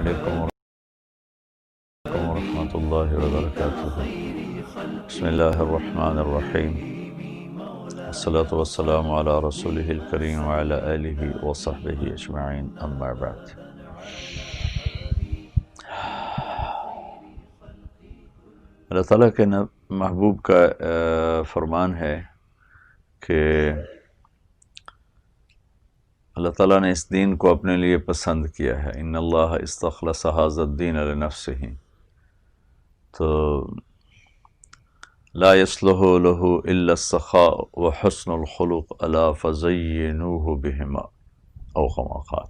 علیکم ورحمۃ اللہ وبرکاتہ۔ بسم اللہ الرحمن الرحیم، والصلاة والسلام علی رسولہ الکریم وعلی آلہ وصحبہ اجمعین، اما بعد۔ اللہ تعالیٰ کے محبوب کا فرمان ہے کہ اللہ تعالیٰ نے اس دین کو اپنے لیے پسند کیا ہے۔ ان اللہ استخلص ھذا الدین لنفسہ، تو لا یصلح له الا السخاء وحسن الخلق الا فزینوہ بہما، او کما قال۔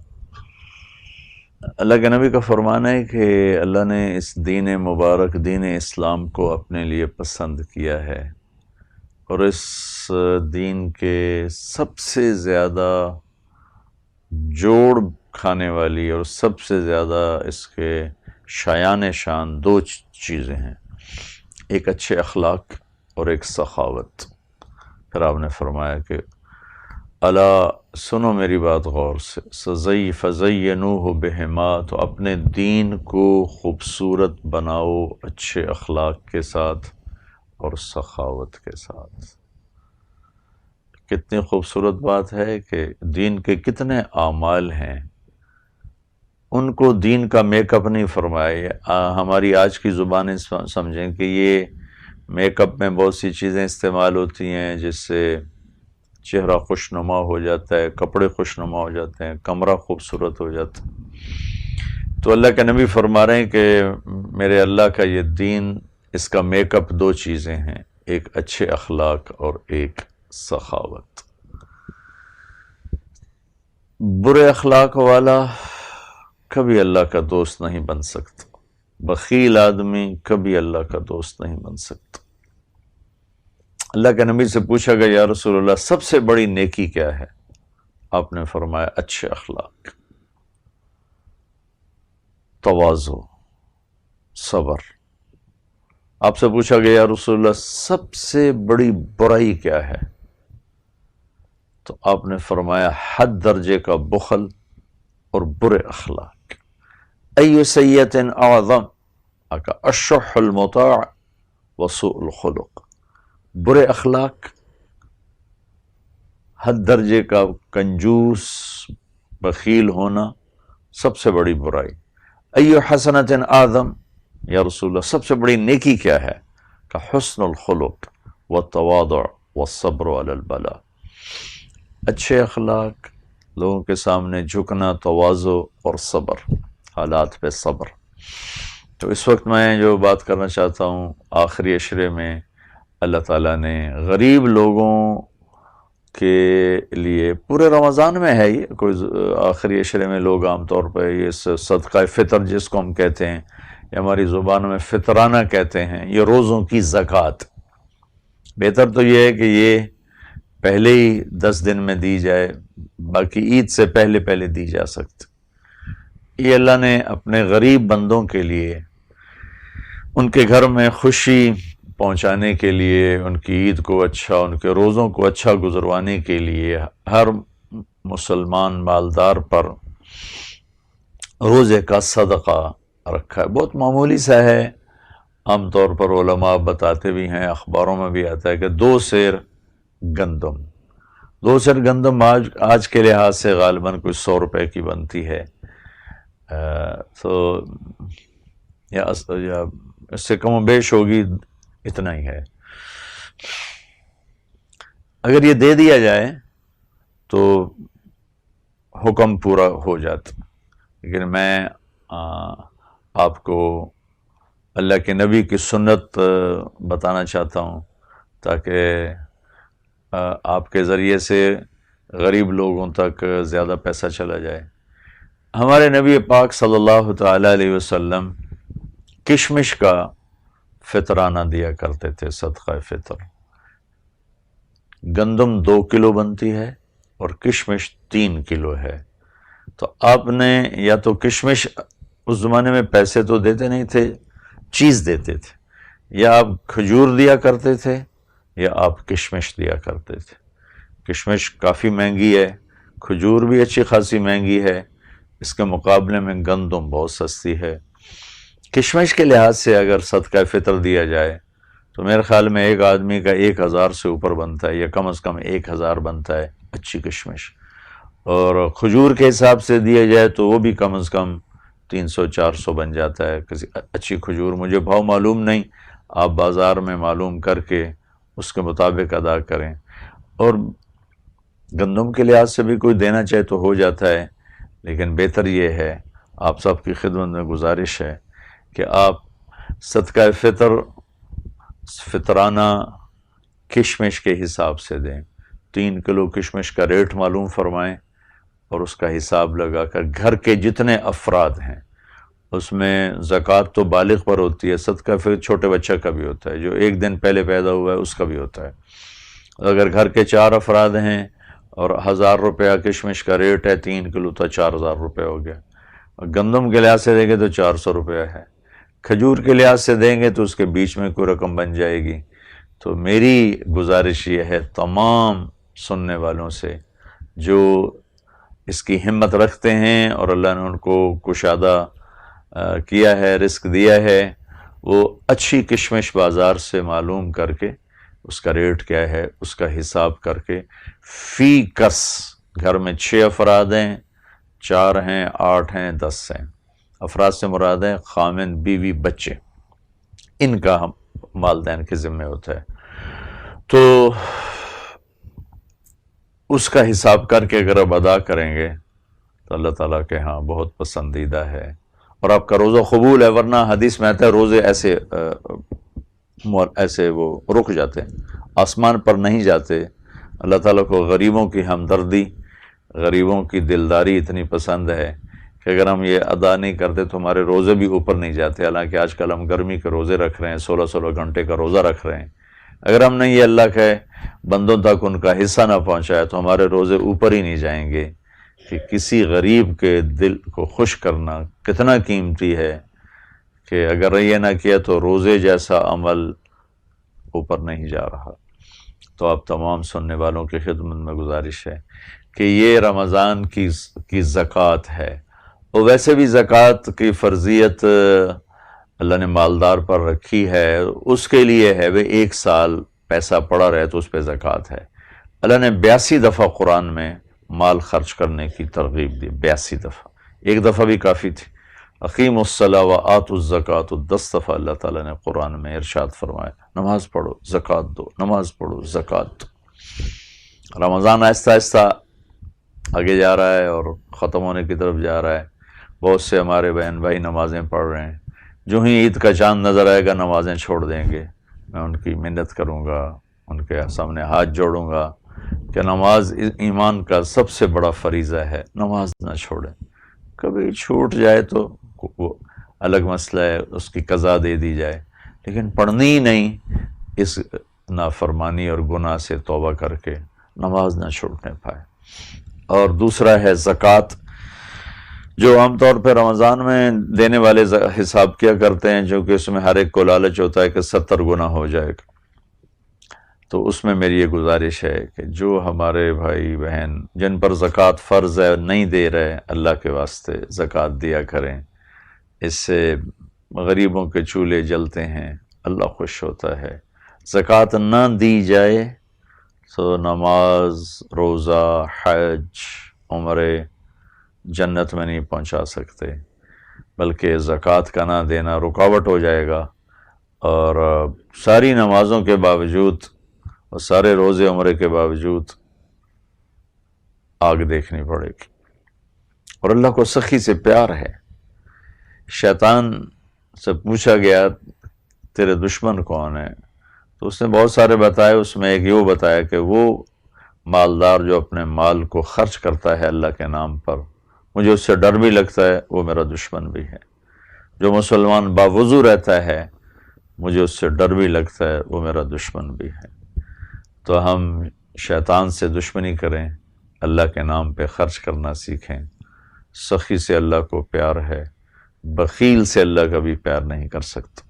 اللہ کے نبی کا فرمان ہے کہ اللہ نے اس دین مبارک، دین اسلام کو اپنے لیے پسند کیا ہے، اور اس دین کے سب سے زیادہ جوڑ کھانے والی اور سب سے زیادہ اس کے شایان شان دو چیزیں ہیں، ایک اچھے اخلاق اور ایک سخاوت۔ پھر آپ نے فرمایا کہ الا سنو میری بات غور سے، فزینوہ بہما، تو اپنے دین کو خوبصورت بناؤ اچھے اخلاق کے ساتھ اور سخاوت کے ساتھ۔ کتنی خوبصورت بات ہے کہ دین کے کتنے اعمال ہیں، ان کو دین کا میک اپ نہیں فرمایا۔ ہماری آج کی زبانیں سمجھیں کہ یہ میک اپ میں بہت سی چیزیں استعمال ہوتی ہیں جس سے چہرہ خوشنما ہو جاتا ہے، کپڑے خوشنما ہو جاتے ہیں، کمرہ خوبصورت ہو جاتا ہے۔ تو اللہ کے نبی فرما رہے ہیں کہ میرے اللہ کا یہ دین، اس کا میک اپ دو چیزیں ہیں، ایک اچھے اخلاق اور ایک سخاوت۔ برے اخلاق والا کبھی اللہ کا دوست نہیں بن سکتا، بخیل آدمی کبھی اللہ کا دوست نہیں بن سکتا۔ اللہ کے نبی سے پوچھا گیا یا رسول اللہ سب سے بڑی نیکی کیا ہے؟ آپ نے فرمایا اچھے اخلاق، تواضع، صبر۔ آپ سے پوچھا گیا یا رسول اللہ سب سے بڑی برائی کیا ہے؟ تو آپ نے فرمایا حد درجے کا بخل اور برے اخلاق۔ ای سیئۃ اعظم الشح المطاع وسوء الخلق۔ برے اخلاق، حد درجے کا کنجوس، بخیل ہونا سب سے بڑی برائی۔ ای حسنۃ اعظم، یا رسول اللہ سب سے بڑی نیکی کیا ہے؟ کہ حسن الخلق والتواضع والصبر علی البلاء۔ اچھے اخلاق، لوگوں کے سامنے جھکنا، تواضع اور صبر، حالات پہ صبر۔ تو اس وقت میں جو بات کرنا چاہتا ہوں، آخری عشرے میں اللہ تعالیٰ نے غریب لوگوں کے لیے، پورے رمضان میں ہے یہ، کوئی آخری عشرے میں لوگ عام طور پہ یہ صدقہ فطر جس کو ہم کہتے ہیں، یا ہماری زبان میں فطرانہ کہتے ہیں، یہ روزوں کی زکوٰۃ۔ بہتر تو یہ ہے کہ یہ پہلے ہی 10 دن میں دی جائے، باقی عید سے پہلے پہلے دی جا سکتی۔ یہ اللہ نے اپنے غریب بندوں کے لیے، ان کے گھر میں خوشی پہنچانے کے لیے، ان کی عید کو اچھا، ان کے روزوں کو اچھا گزروانے کے لیے ہر مسلمان مالدار پر روزے کا صدقہ رکھا ہے۔ بہت معمولی سا ہے، عام طور پر علماء بتاتے بھی ہیں، اخباروں میں بھی آتا ہے کہ 2 سیر گندم، 2 سیر گندم آج کے لحاظ سے غالباً کوئی 100 روپے کی بنتی ہے، تو یا اس سے کم و بیش ہوگی، اتنا ہی ہے۔ اگر یہ دے دیا جائے تو حکم پورا ہو جاتا، لیکن میں آپ کو اللہ کے نبی کی سنت بتانا چاہتا ہوں تاکہ آپ کے ذریعے سے غریب لوگوں تک زیادہ پیسہ چلا جائے۔ ہمارے نبی پاک صلی اللہ تعالیٰ علیہ وسلم کشمش کا فطرانہ دیا کرتے تھے، صدقہ فطر۔ گندم 2 کلو بنتی ہے اور کشمش 3 کلو ہے، تو آپ نے یا تو کشمش، اس زمانے میں پیسے تو دیتے نہیں تھے، چیز دیتے تھے، یا آپ کھجور دیا کرتے تھے یا آپ کشمش دیا کرتے تھے۔ کشمش کافی مہنگی ہے، کھجور بھی اچھی خاصی مہنگی ہے، اس کے مقابلے میں گندم بہت سستی ہے۔ کشمش کے لحاظ سے اگر صدقہ فطر دیا جائے تو میرے خیال میں ایک آدمی کا 1000 سے اوپر بنتا ہے، یا کم از کم 1000 بنتا ہے اچھی کشمش۔ اور کھجور کے حساب سے دیا جائے تو وہ بھی کم از کم 300-400 بن جاتا ہے کسی اچھی کھجور۔ مجھے بھاؤ معلوم نہیں، آپ بازار میں معلوم کر کے اس کے مطابق ادا کریں۔ اور گندم کے لحاظ سے بھی کوئی دینا چاہے تو ہو جاتا ہے، لیکن بہتر یہ ہے، آپ سب کی خدمت میں گزارش ہے کہ آپ صدقہ فطرانہ کشمش کے حساب سے دیں۔ 3 کلو کشمش کا ریٹ معلوم فرمائیں اور اس کا حساب لگا کر گھر کے جتنے افراد ہیں اس میں زکوٰۃ تو بالغ پر ہوتی ہے، صدقہ پھر چھوٹے بچہ کا بھی ہوتا ہے، جو 1 دن پہلے پیدا ہوا ہے اس کا بھی ہوتا ہے۔ اگر گھر کے 4 افراد ہیں اور 1000 روپیہ کشمش کا ریٹ ہے، 3 کلو تو 4000 روپے ہو گیا۔ گندم کے لحاظ سے دیں گے تو 400 روپیہ ہے، کھجور کے لحاظ سے دیں گے تو اس کے بیچ میں کوئی رقم بن جائے گی۔ تو میری گزارش یہ ہے تمام سننے والوں سے جو اس کی ہمت رکھتے ہیں اور اللہ نے ان کو کشادہ کیا ہے، رزق دیا ہے، وہ اچھی کشمش بازار سے معلوم کر کے اس کا ریٹ کیا ہے اس کا حساب کر کے فی کس، گھر میں 6 افراد ہیں، 4 ہیں، 8 ہیں، 10 ہیں، افراد سے مراد ہیں خامن، بیوی، بچے، ان کا والدین کے ذمہ ہوتا ہے۔ تو اس کا حساب کر کے اگر آپ ادا کریں گے تو اللہ تعالیٰ کے ہاں بہت پسندیدہ ہے اور آپ کا روزہ قبول ہے۔ ورنہ حدیث میں آتا ہے روزے ایسے وہ رک جاتے ہیں، آسمان پر نہیں جاتے۔ اللہ تعالیٰ کو غریبوں کی ہمدردی، غریبوں کی دلداری اتنی پسند ہے کہ اگر ہم یہ ادا نہیں کرتے تو ہمارے روزے بھی اوپر نہیں جاتے۔ حالانکہ آج کل ہم گرمی کے روزے رکھ رہے ہیں، 16 گھنٹے کا روزہ رکھ رہے ہیں، اگر ہم نے یہ اللہ کے بندوں تک ان کا حصہ نہ پہنچایا تو ہمارے روزے اوپر ہی نہیں جائیں گے۔ کہ کسی غریب کے دل کو خوش کرنا کتنا قیمتی ہے کہ اگر یہ نہ کیا تو روزے جیسا عمل اوپر نہیں جا رہا۔ تو آپ تمام سننے والوں کی خدمت میں گزارش ہے کہ یہ رمضان کی زکوٰۃ ہے، اور ویسے بھی زکوٰۃ کی فرضیت اللہ نے مالدار پر رکھی ہے، اس کے لیے ہے وہ 1 سال پیسہ پڑا رہے تو اس پہ زکوٰۃ ہے۔ اللہ نے 82 دفعہ قرآن میں مال خرچ کرنے کی ترغیب دی، 82 دفعہ، 1 دفعہ بھی کافی تھی۔ اقیموا الصلاۃ وآتوا الزکوٰۃ، 10 دفعہ اللہ تعالیٰ نے قرآن میں ارشاد فرمایا نماز پڑھو، زکوٰۃ دو، نماز پڑھو، زکوٰۃ دو۔ رمضان آہستہ آہستہ آگے جا رہا ہے اور ختم ہونے کی طرف جا رہا ہے۔ بہت سے ہمارے بہن بھائی نمازیں پڑھ رہے ہیں، جو ہی عید کا چاند نظر آئے گا نمازیں چھوڑ دیں گے۔ میں ان کی منت کروں گا، ان کے سامنے ہاتھ جوڑوں گا کہ نماز ایمان کا سب سے بڑا فریضہ ہے، نماز نہ چھوڑیں۔ کبھی چھوٹ جائے تو وہ الگ مسئلہ ہے، اس کی قضا دے دی جائے، لیکن پڑھنی ہی نہیں۔ اس نافرمانی اور گناہ سے توبہ کر کے نماز نہ چھوڑنے پائے۔ اور دوسرا ہے زکوٰۃ، جو عام طور پہ رمضان میں دینے والے حساب کیا کرتے ہیں، جو کہ اس میں ہر ایک کو لالچ ہوتا ہے کہ 70 گنا ہو جائے گا۔ تو اس میں میری یہ گزارش ہے کہ جو ہمارے بھائی بہن جن پر زکوٰۃ فرض ہے نہیں دے رہے، اللہ کے واسطے زکوٰۃ دیا کریں، اس سے غریبوں کے چولہے جلتے ہیں، اللہ خوش ہوتا ہے۔ زکوٰۃ نہ دی جائے تو نماز، روزہ، حج، عمرے جنت میں نہیں پہنچا سکتے، بلکہ زکوٰۃ کا نہ دینا رکاوٹ ہو جائے گا، اور ساری نمازوں کے باوجود اور سارے روزے عمرے کے باوجود آگ دیکھنی پڑے گی۔ اور اللہ کو سخی سے پیار ہے۔ شیطان سے پوچھا گیا تیرے دشمن کون ہے، تو اس نے بہت سارے بتائے، اس میں ایک یہ بتایا کہ وہ مالدار جو اپنے مال کو خرچ کرتا ہے اللہ کے نام پر، مجھے اس سے ڈر بھی لگتا ہے، وہ میرا دشمن بھی ہے۔ جو مسلمان باوضو رہتا ہے، مجھے اس سے ڈر بھی لگتا ہے، وہ میرا دشمن بھی ہے۔ تو ہم شیطان سے دشمنی کریں، اللہ کے نام پہ خرچ کرنا سیکھیں۔ سخی سے اللہ کو پیار ہے، بخیل سے اللہ کبھی پیار نہیں کر سکتا۔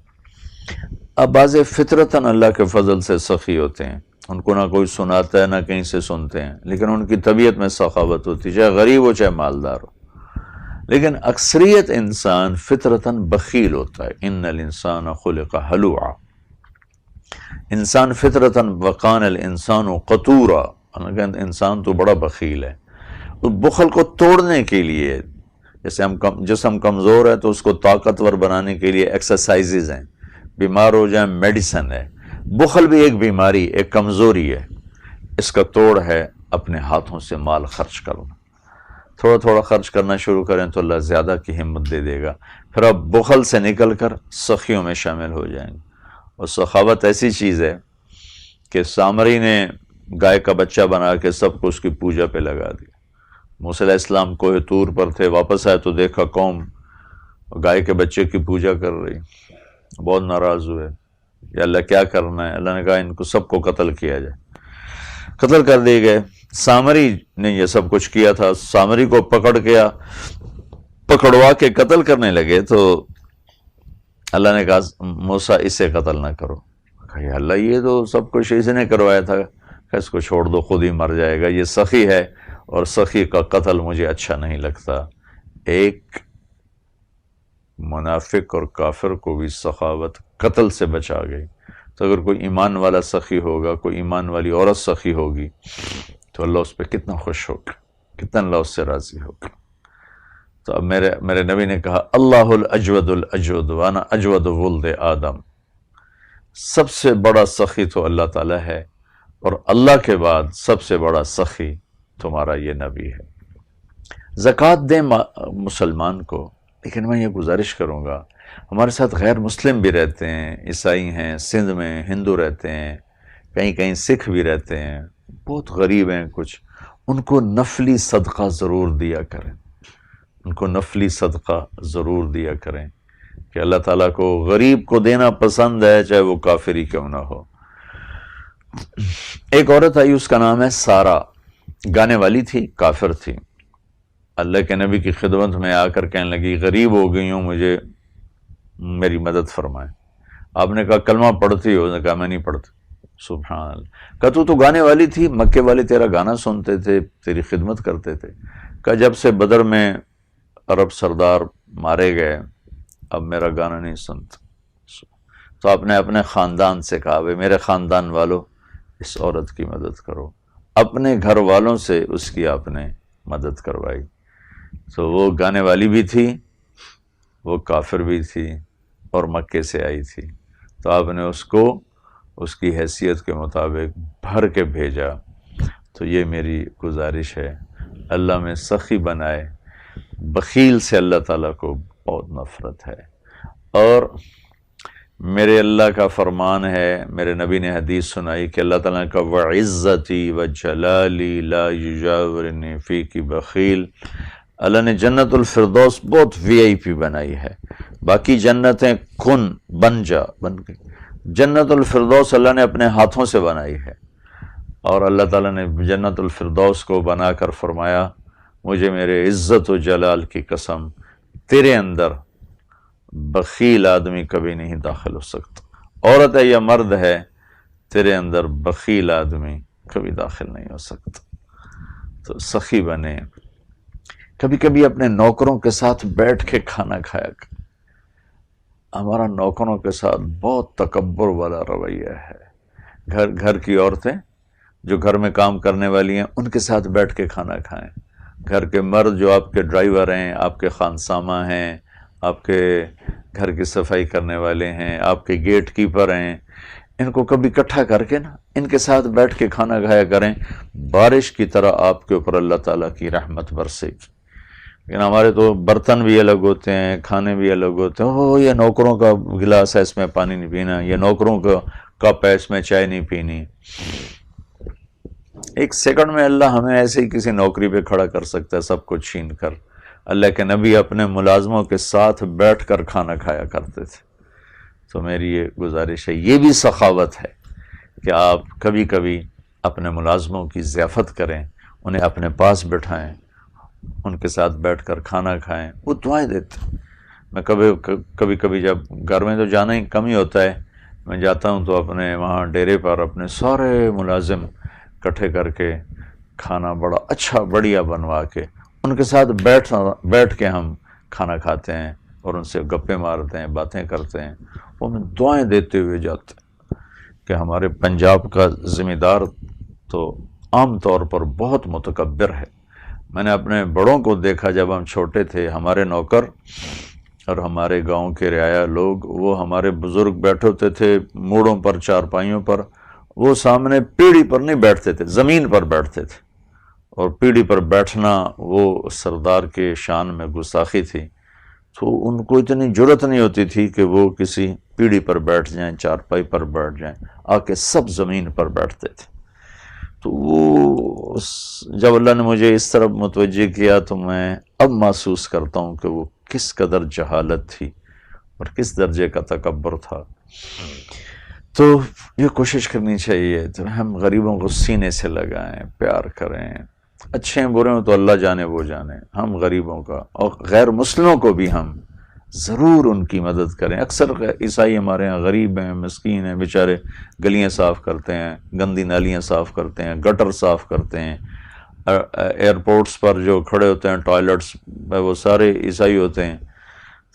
اب بعض فطرتاً اللہ کے فضل سے سخی ہوتے ہیں، ان کو نہ کوئی سناتا ہے نہ کہیں سے سنتے ہیں، لیکن ان کی طبیعت میں سخاوت ہوتی ہے، چاہے غریب ہو چاہے مالدار ہو۔ لیکن اکثریت انسان فطرتاً بخیل ہوتا ہے. ان الانسان خلق ہلوعا، انسان فطرتاً وقان الانسان قطورا، انسان تو بڑا بخیل ہے. بخل کو توڑنے کے لیے، جیسے جسم کمزور ہے تو اس کو طاقتور بنانے کے لیے ایکسرسائزز ہیں، بیمار ہو جائیں میڈیسن ہے. بخل بھی ایک بیماری، ایک کمزوری ہے. اس کا توڑ ہے اپنے ہاتھوں سے مال خرچ کرنا. تھوڑا تھوڑا خرچ کرنا شروع کریں تو اللہ زیادہ کی ہمت دے دے گا. پھر آپ بخل سے نکل کر سخیوں میں شامل ہو جائیں گے. اور سخاوت ایسی چیز ہے کہ سامری نے گائے کا بچہ بنا کے سب کو اس کی پوجا پہ لگا دیا. موسیٰ علیہ السلام کوہ طور پر تھے، واپس آئے تو دیکھا قوم گائے کے بچے کی پوجا کر رہی. بہت ناراض ہوئے، یا اللہ کیا کرنا ہے؟ اللہ نے کہا ان کو سب کو قتل کیا جائے. قتل کر دیے گئے. سامری نے یہ سب کچھ کیا تھا. سامری کو پکڑوا کے قتل کرنے لگے تو اللہ نے کہا موسیٰ اسے قتل نہ کرو. کہا اللہ یہ تو سب کچھ اس نے کروایا تھا. کہ اس کو چھوڑ دو، خود ہی مر جائے گا، یہ سخی ہے اور سخی کا قتل مجھے اچھا نہیں لگتا. ایک منافق اور کافر کو بھی سخاوت قتل سے بچا گئی. تو اگر کوئی ایمان والا سخی ہوگا، کوئی ایمان والی عورت سخی ہوگی تو اللہ اس پہ کتنا خوش ہوگا، کتنا اللہ اس سے راضی ہوگا. تو اب میرے نبی نے کہا اللہ الاجود الاجود وانا اجود ولد آدم، سب سے بڑا سخی تو اللہ تعالیٰ ہے، اور اللہ کے بعد سب سے بڑا سخی تمہارا یہ نبی ہے. زکوٰۃ دیں مسلمان کو. لیکن میں یہ گزارش کروں گا، ہمارے ساتھ غیر مسلم بھی رہتے ہیں، عیسائی ہیں، سندھ میں ہندو رہتے ہیں، کہیں کہیں سکھ بھی رہتے ہیں، بہت غریب ہیں کچھ. ان کو نفلی صدقہ ضرور دیا کریں، ان کو نفلی صدقہ ضرور دیا کریں کہ اللہ تعالیٰ کو غریب کو دینا پسند ہے، چاہے وہ کافر ہی کیوں نہ ہو. ایک عورت آئی، اس کا نام ہے سارا، گانے والی تھی، کافر تھی. اللہ کے نبی کی خدمت میں آ کر کہنے لگی غریب ہو گئی ہوں، مجھے میری مدد فرمائیں. آپ نے کہا کلمہ پڑھتی ہو؟ نے کہا میں نہیں پڑھتی. سبحان اللہ. کہا تو گانے والی تھی، مکے والے تیرا گانا سنتے تھے، تیری خدمت کرتے تھے. کہا جب سے بدر میں عرب سردار مارے گئے اب میرا گانا نہیں سنتا. تو آپ نے اپنے خاندان سے کہا بھائی میرے خاندان والوں اس عورت کی مدد کرو. اپنے گھر والوں سے اس کی آپ نے مدد کروائی. تو وہ گانے والی بھی تھی، وہ کافر بھی تھی، اور مکے سے آئی تھی. تو آپ نے اس کو اس کی حیثیت کے مطابق بھر کے بھیجا. تو یہ میری گزارش ہے، اللہ میں سخی بنائے. بخیل سے اللہ تعالیٰ کو بہت نفرت ہے. اور میرے اللہ کا فرمان ہے، میرے نبی نے حدیث سنائی کہ اللہ تعالیٰ کا وعزتی وجلالی لا یجاورنی فیک بخیل. اللہ نے جنت الفردوس بہت وی آئی پی بنائی ہے. باقی جنتیں بن گئی. جنت الفردوس اللہ نے اپنے ہاتھوں سے بنائی ہے. اور اللہ تعالیٰ نے جنت الفردوس کو بنا کر فرمایا مجھے میرے عزت و جلال کی قسم تیرے اندر بخیل آدمی کبھی نہیں داخل ہو سکتا. عورت ہے یا مرد ہے، تیرے اندر بخیل آدمی کبھی داخل نہیں ہو سکتا. تو سخی بنے. کبھی کبھی اپنے نوکروں کے ساتھ بیٹھ کے کھانا کھایا کر. ہمارا نوکروں کے ساتھ بہت تکبر والا رویہ ہے. گھر کی عورتیں جو گھر میں کام کرنے والی ہیں ان کے ساتھ بیٹھ کے کھانا کھائیں. گھر کے مرد جو آپ کے ڈرائیور ہیں، آپ کے خانسامہ ہیں، آپ کے گھر کی صفائی کرنے والے ہیں، آپ کے گیٹ کیپر ہیں، ان کو کبھی اکٹھا کر کے نا ان کے ساتھ بیٹھ کے کھانا کھایا کریں. بارش کی طرح آپ کے اوپر اللہ تعالیٰ کی رحمت برسے گی. لیکن ہمارے تو برتن بھی الگ ہوتے ہیں، کھانے بھی الگ ہوتے ہیں. یہ نوکروں کا گلاس ہے اس میں پانی نہیں پینا، یہ نوکروں کا کپ ہے اس میں چائے نہیں پینی. ایک سیکنڈ میں اللہ ہمیں ایسے ہی کسی نوکری پہ کھڑا کر سکتا ہے سب کو چھین کر. اللہ کے نبی اپنے ملازموں کے ساتھ بیٹھ کر کھانا کھایا کرتے تھے. تو میری یہ گزارش ہے، یہ بھی سخاوت ہے کہ آپ کبھی کبھی اپنے ملازموں کی ضیافت کریں، انہیں اپنے پاس بٹھائیں، ان کے ساتھ بیٹھ کر کھانا کھائیں. وہ دعائیں دیتے. میں کبھی جب گھر میں تو جانا ہی کم ہی ہوتا ہے، میں جاتا ہوں تو اپنے وہاں ڈیرے پر اپنے سارے ملازم اکٹھے کر کے کھانا بڑا اچھا بڑھیا بنوا کے ان کے ساتھ بیٹھ کے ہم کھانا کھاتے ہیں اور ان سے گپیں مارتے ہیں، باتیں کرتے ہیں، وہ ہمیں دعائیں دیتے ہوئے جاتے ہیں کہ ہمارے پنجاب کا ذمہ دار تو عام طور پر بہت متکبر ہے۔ میں نے اپنے بڑوں کو دیکھا جب ہم چھوٹے تھے، ہمارے نوکر اور ہمارے گاؤں کے رعایا لوگ، وہ ہمارے بزرگ بیٹھے ہوتے تھے موڑوں پر، چارپائیوں پر، وہ سامنے پیڑھی پر نہیں بیٹھتے تھے، زمین پر بیٹھتے تھے، اور پیڑھی پر بیٹھنا وہ سردار کے شان میں گستاخی تھی، تو ان کو اتنی جرت نہیں ہوتی تھی کہ وہ کسی پیڑھی پر بیٹھ جائیں، چارپائی پر بیٹھ جائیں، آ کے سب زمین پر بیٹھتے تھے۔ تو وہ جب اللہ نے مجھے اس طرف متوجہ کیا تو میں اب محسوس کرتا ہوں کہ وہ کس قدر جہالت تھی اور کس درجے کا تکبر تھا۔ تو یہ کوشش کرنی چاہیے تو ہم غریبوں کو سینے سے لگائیں، پیار کریں، اچھے ہیں برے ہوں تو اللہ جانے وہ جانے، ہم غریبوں کا اور غیر مسلموں کو بھی ہم ضرور ان کی مدد کریں۔ اکثر عیسائی ہمارے ہاں غریب ہیں، مسکین ہیں، بیچارے گلیاں صاف کرتے ہیں، گندی نالیاں صاف کرتے ہیں، گٹر صاف کرتے ہیں، ایئرپورٹس پر جو کھڑے ہوتے ہیں ٹوائلٹس میں وہ سارے عیسائی ہوتے ہیں،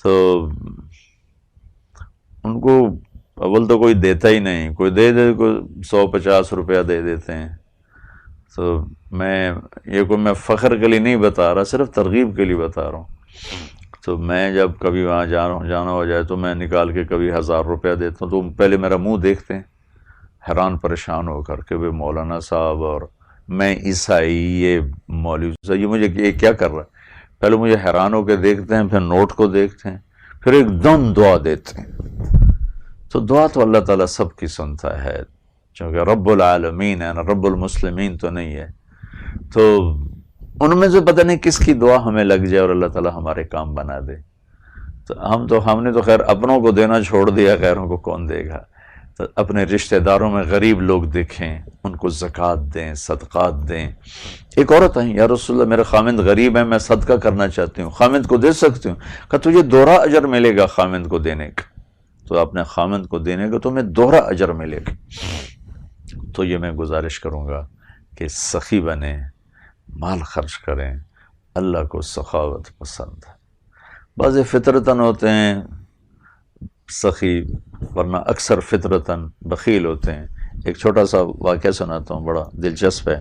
تو ان کو اول تو کوئی دیتا ہی نہیں، کوئی دے کوئی 150 روپیہ دے دیتے ہیں۔ تو میں فخر کے لیے نہیں بتا رہا، صرف ترغیب کے لیے بتا رہا ہوں۔ تو میں جب کبھی وہاں جانا ہو جائے تو میں نکال کے کبھی 1000 روپیہ دیتا ہوں، تو پہلے میرا منہ دیکھتے ہیں حیران پریشان ہو کر کہ وہ مولانا صاحب اور میں عیسائی، یہ مولوی صاحب، یہ مجھے یہ کیا کر رہا ہے؟ پہلے مجھے حیران ہو کے دیکھتے ہیں، پھر نوٹ کو دیکھتے ہیں، پھر ایک دم دعا دیتے ہیں۔ تو دعا تو اللہ تعالیٰ سب کی سنتا ہے، چونکہ رب العالمین ہے نا، رب المسلمین تو نہیں ہے۔ تو ان میں سے پتہ نہیں کس کی دعا ہمیں لگ جائے اور اللہ تعالیٰ ہمارے کام بنا دے۔ تو ہم نے تو خیر اپنوں کو دینا چھوڑ دیا، غیروں کو کون دے گا؟ تو اپنے رشتہ داروں میں غریب لوگ دیکھیں، ان کو زکوٰۃ دیں، صدقات دیں۔ ایک عورت آئی، یا رسول اللہ میرے خامند غریب ہیں، میں صدقہ کرنا چاہتی ہوں، خامند کو دے سکتی ہوں؟ کہا تجھے دوہرا اجر ملے گا خامند کو دینے کا، تو اپنے خامند کو دینے کا تمہیں دوہرا اجر ملے گا۔ تو یہ میں گزارش کروں گا کہ سخی بنیں، مال خرچ کریں، اللہ کو سخاوت پسند ہے۔ بعض فطرتاً ہوتے ہیں سخی، ورنہ اکثر فطرتاً بخیل ہوتے ہیں۔ ایک چھوٹا سا واقعہ سناتا ہوں، بڑا دلچسپ ہے۔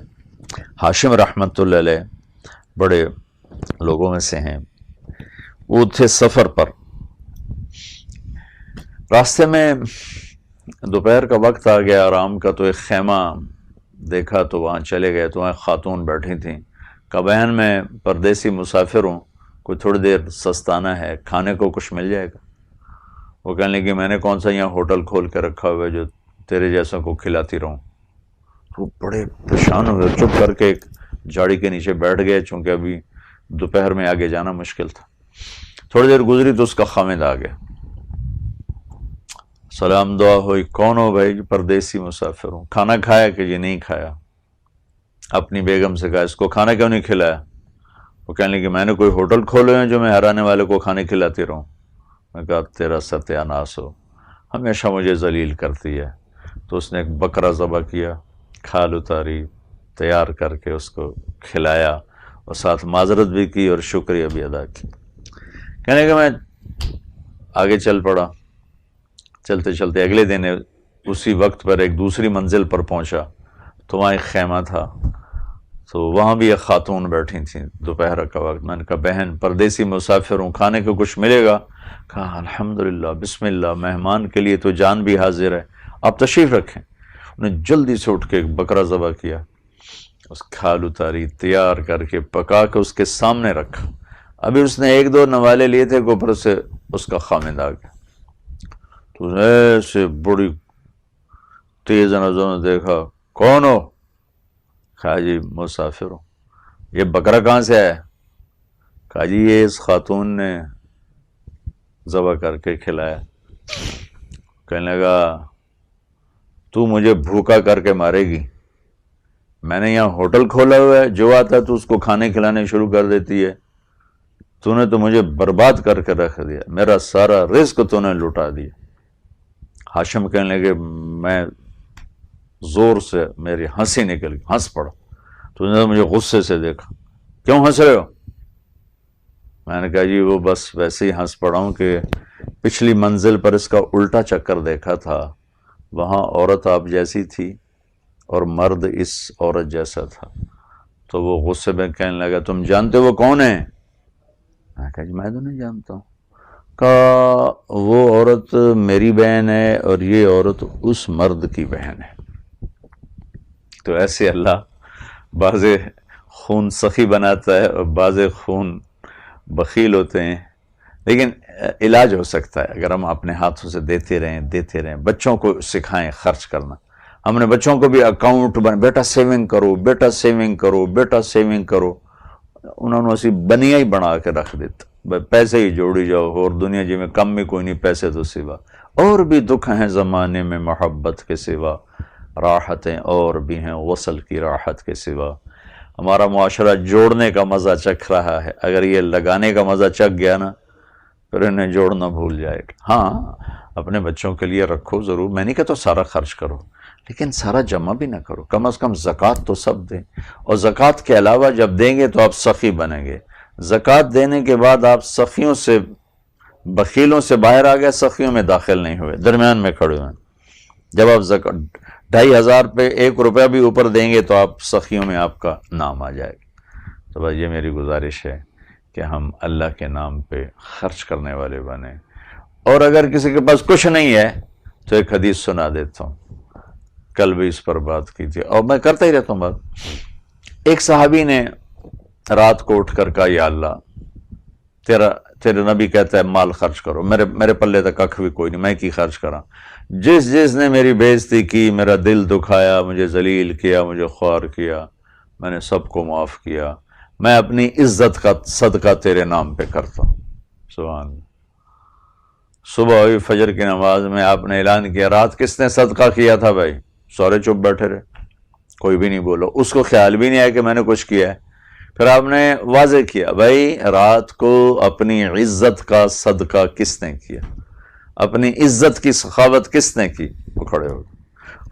ہاشم رحمۃ اللہ علیہ بڑے لوگوں میں سے ہیں، وہ تھے سفر پر، راستے میں دوپہر کا وقت آ گیا آرام کا، تو ایک خیمہ دیکھا تو وہاں چلے گئے، تو وہاں خاتون بیٹھی تھیں۔ کہا بہن میں پردیسی مسافر ہوں، کوئی تھوڑی دیر سستانا ہے، کھانے کو کچھ مل جائے گا؟ وہ کہنے لگی میں نے کون سا یہاں ہوٹل کھول کے رکھا ہوا ہے جو تیرے جیسوں کو کھلاتی رہوں؟ تو بڑے پریشان ہوئے، چپ کر کے ایک جھاڑی کے نیچے بیٹھ گئے، چونکہ ابھی دوپہر میں آگے جانا مشکل تھا۔ تھوڑی دیر گزری تو اس کا خامد آ گیا، سلام دعا ہوئی، کون ہو بھائی؟ پردیسی مسافر ہوں۔ کھانا کھایا کہ یہ نہیں کھایا؟ اپنی بیگم سے کہا اس کو کھانا کیوں نہیں کھلایا؟ وہ کہنے لگے میں نے کوئی ہوٹل کھولے ہیں جو میں ہرانے والے کو کھانے کھلاتی رہوں؟ میں کہا تیرا ستیہ ناس ہو، ہمیشہ مجھے ذلیل کرتی ہے۔ تو اس نے ایک بکرا ذبح کیا، کھال اتاری، تیار کر کے اس کو کھلایا، اور ساتھ معذرت بھی کی اور شکریہ بھی ادا کی۔ کہنے کہ میں آگے چل پڑا، چلتے چلتے اگلے دن اسی وقت پر ایک دوسری منزل پر پہنچا، تو وہاں ایک خیمہ تھا، تو وہاں بھی ایک خاتون بیٹھی تھیں، دوپہر کا وقت۔ میں نے کہا بہن پردیسی مسافر ہوں، کھانے کو کچھ ملے گا؟ کہا الحمدللہ، بسم اللہ، مہمان کے لیے تو جان بھی حاضر ہے، آپ تشریف رکھیں۔ انہیں جلدی سے اٹھ کے ایک بکرا ذبح کیا، اس کھال اتاری، تیار کر کے پکا کے اس کے سامنے رکھا۔ ابھی اس نے ایک دو نوالے لیے تھے کہ اوپر سے اس کا خامد آ گیا، تو اس نے ایسے بڑی تیز نظروں نے دیکھا، کون ہو؟ کہا جی مسافر ہوں۔ یہ بکرا کہاں سے آیا؟ کہا جی یہ اس خاتون نے ذبح کر کے کھلایا۔ کہنے لگا تو مجھے بھوکا کر کے مارے گی؟ میں نے یہاں ہوٹل کھولا ہوا ہے، جو آتا ہے تو اس کو کھانے کھلانے شروع کر دیتی ہے، تو نے تو مجھے برباد کر کے رکھ دیا، میرا سارا رزق تو نے لٹا دیا۔ ہاشم کہنے لگے میں زور سے میری ہنسی نکل گئی، ہنس پڑا۔ تو نے مجھے غصے سے دیکھا، کیوں ہنس رہے ہو؟ میں نے کہا جی وہ بس ویسے ہی ہنس پڑا ہوں کہ پچھلی منزل پر اس کا الٹا چکر دیکھا تھا، وہاں عورت آپ جیسی تھی اور مرد اس عورت جیسا تھا، تو وہ غصے میں کہنے لگا تم جانتے وہ کون ہے؟ میں نے کہا جی میں تو نہیں جانتا ہوں۔ کہا وہ عورت میری بہن ہے اور یہ عورت اس مرد کی بہن ہے۔ تو ایسے اللہ بعض خون سخی بناتا ہے اور بعض خون بخیل ہوتے ہیں، لیکن علاج ہو سکتا ہے اگر ہم اپنے ہاتھوں سے دیتے رہیں۔ بچوں کو سکھائیں خرچ کرنا، ہم نے بچوں کو بھی اکاؤنٹ بیٹا سیونگ کرو، بیٹا سیونگ کرو، بیٹا سیونگ کرو، انہوں نے اسی بنیا ہی بنا کے رکھ دیتا، پیسے ہی جوڑی جاؤ، اور دنیا جی میں کم بھی کوئی نہیں، پیسے تو سوا اور بھی دکھ ہیں زمانے میں محبت کے سوا، راحتیں اور بھی ہیں وصل کی راحت کے سوا۔ ہمارا معاشرہ جوڑنے کا مزہ چکھ رہا ہے، اگر یہ لگانے کا مزہ چکھ گیا نا پھر انہیں جوڑنا بھول جائے گا۔ ہاں اپنے بچوں کے لیے رکھو ضرور، میں نہیں کہتا سارا خرچ کرو، لیکن سارا جمع بھی نہ کرو، کم از کم زکوٰۃ تو سب دیں، اور زکوٰۃ کے علاوہ جب دیں گے تو آپ سخی بنیں گے۔ زکوٰۃ دینے کے بعد آپ سخیوں سے، بخیلوں سے باہر آ گئے، سخیوں میں داخل نہیں ہوئے، درمیان میں کھڑے ہوئے۔ جب آپ 2500 پہ 1 روپیہ بھی اوپر دیں گے تو آپ سخیوں میں آپ کا نام آ جائے گا۔ تو بس یہ میری گزارش ہے کہ ہم اللہ کے نام پہ خرچ کرنے والے بنیں۔ اور اگر کسی کے پاس کچھ نہیں ہے تو ایک حدیث سنا دیتا ہوں، کل بھی اس پر بات کی تھی اور میں کرتا ہی رہتا ہوں بات۔ ایک صحابی نے رات کو اٹھ کر کہا یا اللہ تیرے نبی کہتا ہے مال خرچ کرو، میرے پلے تک ککھ بھی کوئی نہیں، میں کی خرچ کراں؟ جس نے میری بے عزتی کی، میرا دل دکھایا، مجھے ذلیل کیا، مجھے خوار کیا، میں نے سب کو معاف کیا، میں اپنی عزت کا صدقہ تیرے نام پہ کرتا ہوں۔ سبحان اللہ۔ صبح ہوئی فجر کی نماز میں آپ نے اعلان کیا رات کس نے صدقہ کیا تھا؟ بھائی سارے چپ بیٹھے رہے، کوئی بھی نہیں بولا، اس کو خیال بھی نہیں آیا کہ میں نے کچھ کیا ہے۔ پھر آپ نے واضح کیا بھائی رات کو اپنی عزت کا صدقہ کس نے کیا، اپنی عزت کی سخاوت کس نے کی؟ وہ کھڑے ہو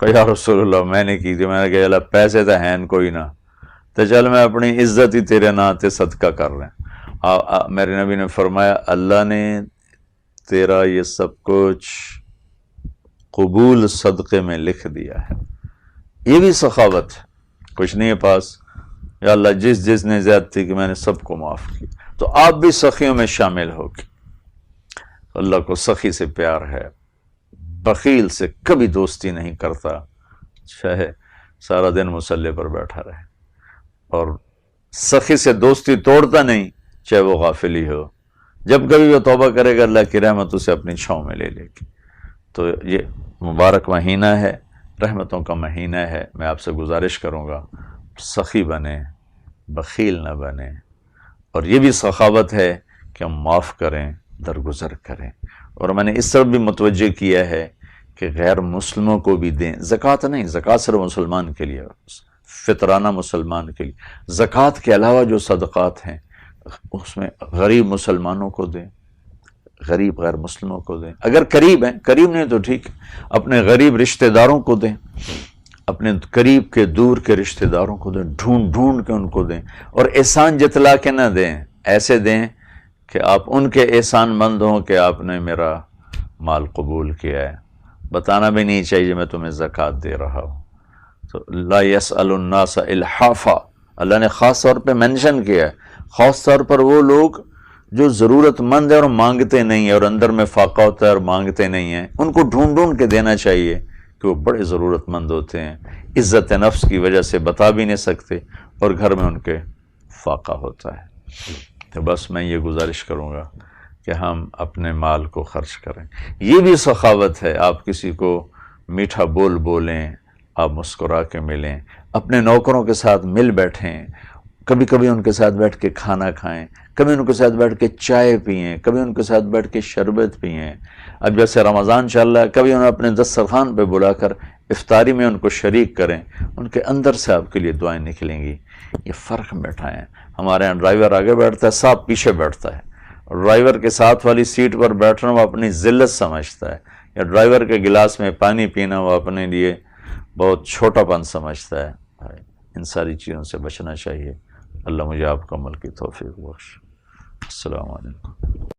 کہ یا رسول اللہ میں نے کی تھی۔ میں نے کہا اللہ پیسے تو ہیں کوئی نہ، تو چل میں اپنی عزت ہی تیرے ناتے صدقہ کر رہے ہیں۔ میرے نبی نے فرمایا اللہ نے تیرا یہ سب کچھ قبول صدقے میں لکھ دیا ہے۔ یہ بھی سخاوت ہے، کچھ نہیں ہے پاس، یا اللہ جس نے زیادتی کی میں نے سب کو معاف کیا، تو آپ بھی سخیوں میں شامل ہو گئے۔ اللہ کو سخی سے پیار ہے، بخیل سے کبھی دوستی نہیں کرتا، چاہے سارا دن مصلی پر بیٹھا رہے، اور سخی سے دوستی توڑتا نہیں چاہے وہ غافل ہی ہو، جب کبھی وہ توبہ کرے گا اللہ کی رحمت اسے اپنی چھاؤں میں لے لے گی۔ تو یہ مبارک مہینہ ہے، رحمتوں کا مہینہ ہے، میں آپ سے گزارش کروں گا سخی بنیں، بخیل نہ بنیں، اور یہ بھی سخاوت ہے کہ ہم معاف کریں، درگزر کریں۔ اور میں نے اس طرف بھی متوجہ کیا ہے کہ غیر مسلموں کو بھی دیں، زکوٰۃ نہیں، زکوٰۃ صرف مسلمان کے لیے، فطرانہ مسلمان کے لیے۔ زکوٰۃ کے علاوہ جو صدقات ہیں اس میں غریب مسلمانوں کو دیں، غریب غیر مسلموں کو دیں، اگر قریب ہیں، قریب نہیں تو ٹھیک، اپنے غریب رشتہ داروں کو دیں، اپنے قریب کے دور کے رشتہ داروں کو دیں، ڈھونڈ کے ان کو دیں، اور احسان جتلا کے نہ دیں، ایسے دیں کہ آپ ان کے احسان مند ہوں کہ آپ نے میرا مال قبول کیا ہے، بتانا بھی نہیں چاہیے میں تمہیں زکوٰۃ دے رہا ہوں۔ تو لا يسأل الناس الحافا، اللہ نے خاص طور پہ مینشن کیا ہے، خاص طور پر وہ لوگ جو ضرورت مند ہیں اور مانگتے نہیں ہیں، اور اندر میں فاقہ ہوتا ہے اور مانگتے نہیں ہیں، ان کو ڈھونڈ کے دینا چاہیے کہ وہ بڑے ضرورت مند ہوتے ہیں، عزت نفس کی وجہ سے بتا بھی نہیں سکتے، اور گھر میں ان کے فاقہ ہوتا ہے۔ تو بس میں یہ گزارش کروں گا کہ ہم اپنے مال کو خرچ کریں۔ یہ بھی سخاوت ہے، آپ کسی کو میٹھا بول بولیں، آپ مسکرا کے ملیں، اپنے نوکروں کے ساتھ مل بیٹھیں، کبھی کبھی ان کے ساتھ بیٹھ کے کھانا کھائیں، کبھی ان کے ساتھ بیٹھ کے چائے پئیں، کبھی ان کے ساتھ بیٹھ کے شربت پئیں۔ اب جیسے رمضان چل رہا ہے، کبھی انہیں اپنے دسترخوان پہ بلا کر افطاری میں ان کو شریک کریں، ان کے اندر سے آپ کے لیے دعائیں نکلیں گی۔ یہ فرق بیٹھائیں۔ ہمارے یہاں ڈرائیور آگے بیٹھتا ہے، صاحب پیچھے بیٹھتا ہے، اور ڈرائیور کے ساتھ والی سیٹ پر بیٹھنا وہ اپنی ذلت سمجھتا ہے، یا ڈرائیور کے گلاس میں پانی پینا وہ اپنے لیے بہت چھوٹا پن سمجھتا ہے۔ ان ساری چیزوں سے بچنا چاہیے۔ اللہ مجھے آپ کو عمل کی توفیق بخش۔ السلام علیکم.